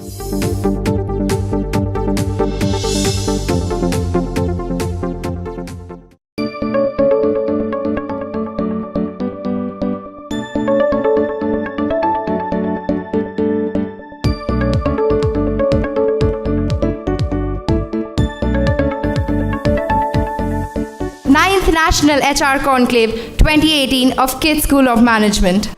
Ninth National HR Conclave 2018 of KIIT School of Management.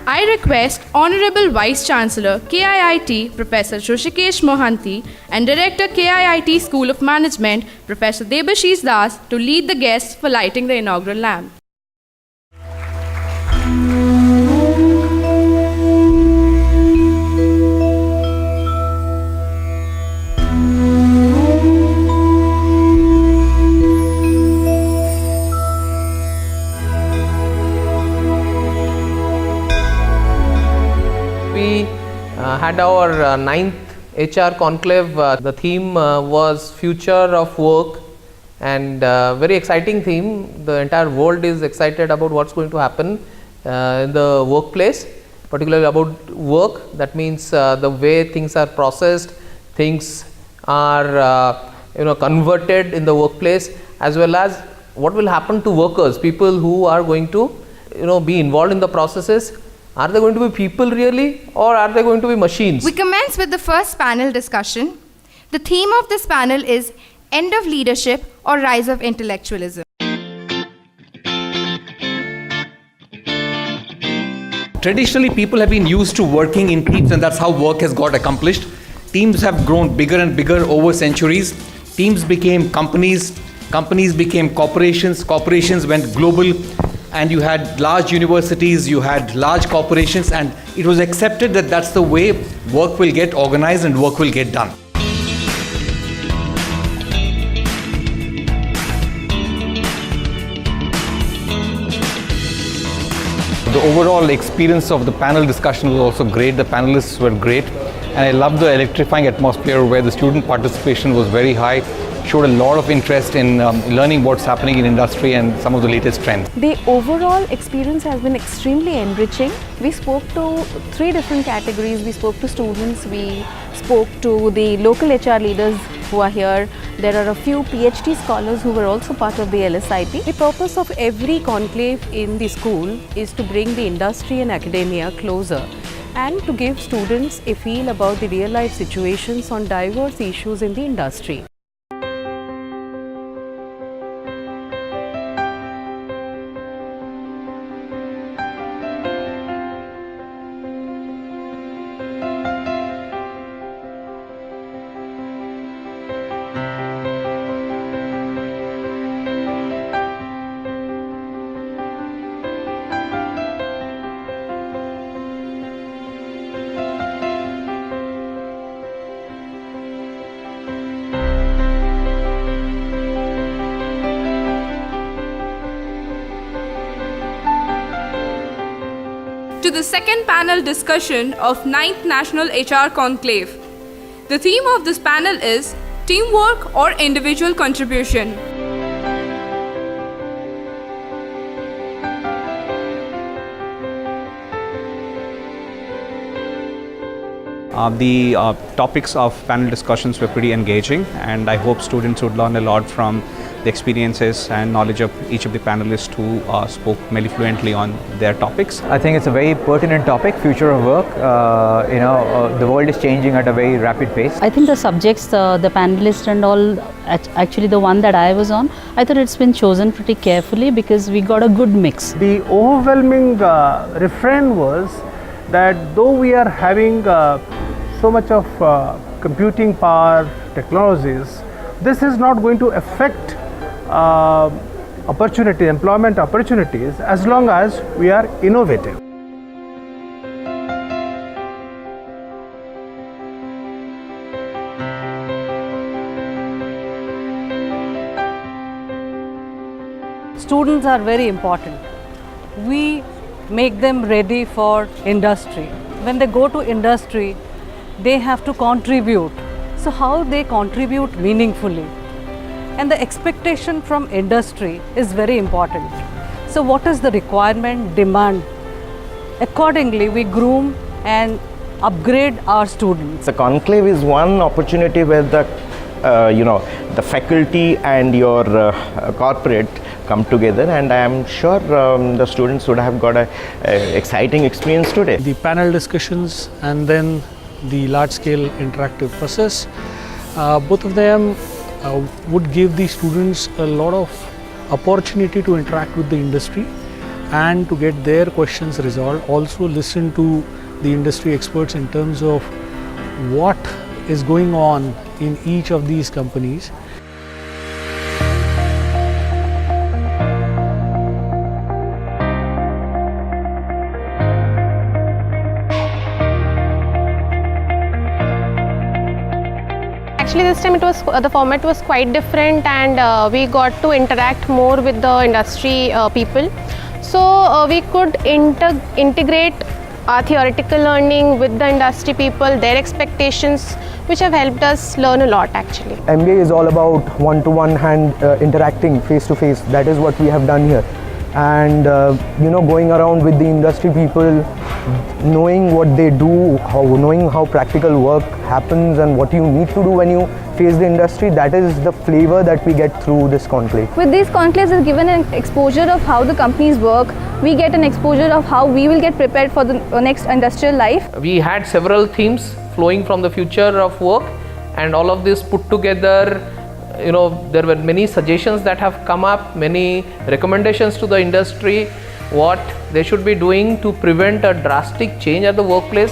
I request Honorable Vice Chancellor KIIT Professor Hrushikesha Mohanty and Director KIIT School of Management Professor Debashish to lead the guests for lighting the inaugural lamp. Had our ninth HR conclave. The theme was future of work, and very exciting theme. The entire world is excited about what's going to happen in the workplace, particularly about work. That means the way things are processed, things are converted in the workplace, as well as what will happen to workers, people who are going to be involved in the processes. Are they going to be people really, or are they going to be machines? We commence with the first panel discussion. The theme of this panel is End of Leadership or Rise of Intellectualism. Traditionally, people have been used to working in teams, and that's how work has got accomplished. Teams have grown bigger and bigger over centuries. Teams became companies, companies became corporations, corporations went global, and you had large universities, you had large corporations, and it was accepted that that's the way work will get organized and work will get done. The overall experience of the panel discussion was also great. The panelists were great, and I loved the electrifying atmosphere where the student participation was very high. Showed a lot of interest in learning what's happening in industry and some of the latest trends. The overall experience has been extremely enriching. We spoke to 3 different categories. We spoke to students, we spoke to the local HR leaders who are here. There are a few PhD scholars who were also part of the LSIP. The purpose of every conclave in the school is to bring the industry and academia closer and to give students a feel about the real life situations on diverse issues in the industry. To the second panel discussion of 9th National HR Conclave. The theme of this panel is Teamwork or Individual Contribution. The topics of panel discussions were pretty engaging, and I hope students would learn a lot from the experiences and knowledge of each of the panelists who spoke very fluently on their topics. I think it's a very pertinent topic, future of work. The world is changing at a very rapid pace. I think the subjects, the panelists and all, actually the one that I was on, I thought it's been chosen pretty carefully because we got a good mix. The overwhelming refrain was that though we are having so much of computing power, technologies, this is not going to affect employment opportunities as long as we are innovative. Students are very important. We make them ready for industry. When they go to industry, they have to contribute. So how they contribute meaningfully? And the expectation from industry is very important. So what is the requirement, demand? Accordingly, we groom and upgrade our students. The conclave is one opportunity where the the faculty and your corporate come together, and I am sure the students would have got a exciting experience today. The panel discussions and then the large scale interactive process, both of them would give the students a lot of opportunity to interact with the industry and to get their questions resolved. Also listen to the industry experts in terms of what is going on in each of these companies. Actually, this time the format was quite different, and we got to interact more with the industry people. So we could integrate our theoretical learning with the industry people, their expectations, which have helped us learn a lot actually. MBA is all about one-to-one hand interacting face-to-face. That is what we have done here. And going around with the industry people, knowing what they do, knowing how practical work happens and what you need to do when you face the industry, that is the flavor that we get through this conclave. With these conclaves, is given an exposure of how the companies work. We get an exposure of how we will get prepared for the next industrial life. We had several themes flowing from the future of work, and all of this put together, there were many suggestions that have come up, many recommendations to the industry, what they should be doing to prevent a drastic change at the workplace.